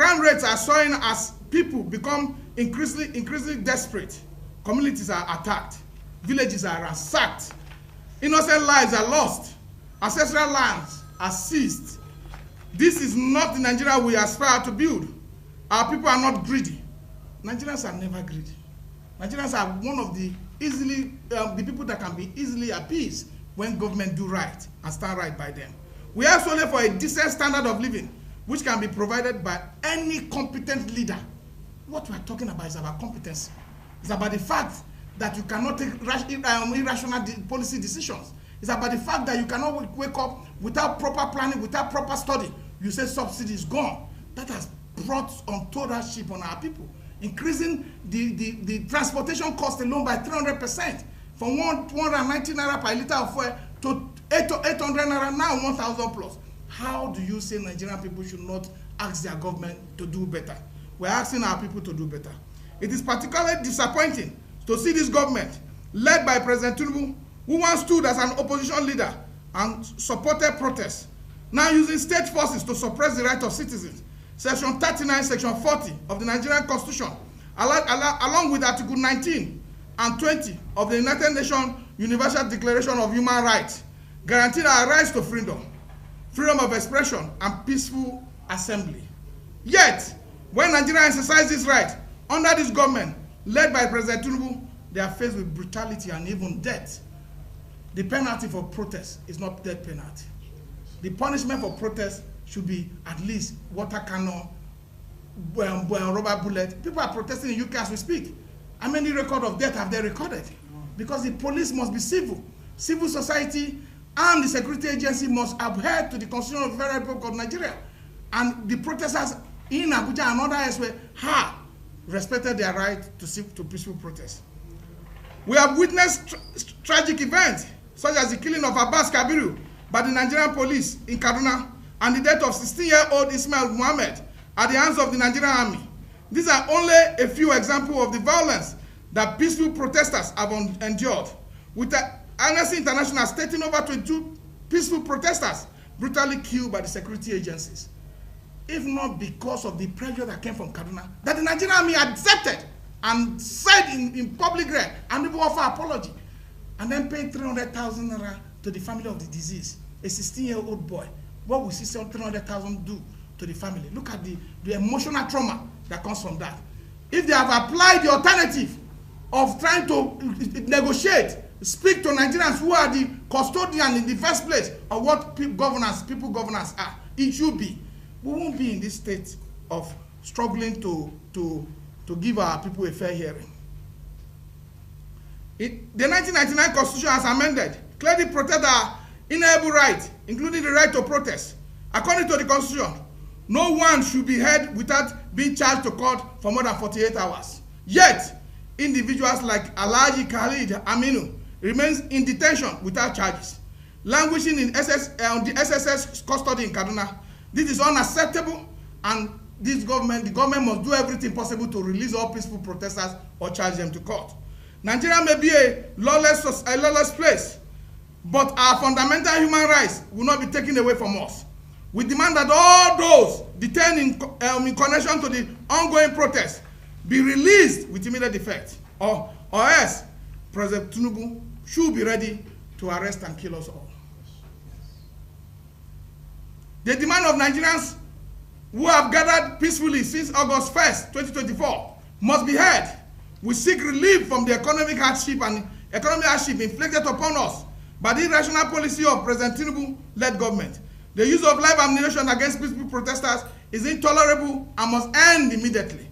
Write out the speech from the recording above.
Crime rates are soaring as people become increasingly desperate. Communities are attacked. Villages are ransacked. Innocent lives are lost. Ancestral lands are seized. This is not the Nigeria we aspire to build. Our people are not greedy. Nigerians are never greedy. Nigerians are one of the the people that can be easily appeased when government do right and stand right by them. We are solely for a decent standard of living, which can be provided by any competent leader. What we are talking about is about competence. It's about the fact that you cannot take irrational policy decisions. It's about the fact that you cannot wake up without proper planning, without proper study. You say subsidy is gone. That has brought untold hardship on our people, increasing the transportation cost alone by 300%, from 190 naira per liter of fuel to 800 naira, now 1,000 plus. How do you say Nigerian people should not ask their government to do better? We're asking our people to do better. It is particularly disappointing to see this government, led by President Tinubu, who once stood as an opposition leader and supported protests, now using state forces to suppress the right of citizens. Section 39, Section 40 of the Nigerian Constitution, along with Article 19 and 20 of the United Nations Universal Declaration of Human Rights, guarantee our rights to freedom of expression, and peaceful assembly. Yet, when Nigerians exercise this right under this government, led by President Tinubu, they are faced with brutality and even death. The penalty for protest is not death penalty. The punishment for protest should be at least water cannon, rubber bullet. People are protesting in UK as we speak. How many record of death have they recorded? Because the police must be civil. Civil society and the security agency must adhere to the Constitution of the Federal Republic of Nigeria. And the protesters in Abuja and other elsewhere have respected their right to peaceful protest. We have witnessed tragic events, such as the killing of Abbas Kabiru by the Nigerian police in Kaduna and the death of 16-year-old Ismail Muhammad at the hands of the Nigerian army. These are only a few examples of the violence that peaceful protesters have endured, with the Amnesty International stating over 22 peaceful protesters brutally killed by the security agencies. If not because of the pressure that came from Kaduna, that the Nigerian army accepted and said in public realm and even offer apology, and then paying 300,000 naira to the family of the deceased, a 16-year-old boy. What will 300,000 do to the family? Look at the emotional trauma that comes from that. If they have applied the alternative of trying to negotiate, speak to Nigerians who are the custodian in the first place of what people governance are, it should be. We won't be in this state of struggling to give our people a fair hearing. The 1999 Constitution has amended, clearly protect our inalienable rights, including the right to protest. According to the Constitution, no one should be held without being charged to court for more than 48 hours. Yet, individuals like Alhaji Khalid Aminu remains in detention without charges, languishing in the SSS custody in Kaduna. This is unacceptable, and the government must do everything possible to release all peaceful protesters or charge them to court. Nigeria may be a lawless place, but our fundamental human rights will not be taken away from us. We demand that all those detained in connection to the ongoing protests be released with immediate effect, or else President Tinubu should be ready to arrest and kill us all. The demand of Nigerians who have gathered peacefully since August 1st, 2024 must be heard. We seek relief from the economic hardship inflicted upon us by the irrational policy of President Tinubu-led government. The use of live ammunition against peaceful protesters is intolerable and must end immediately.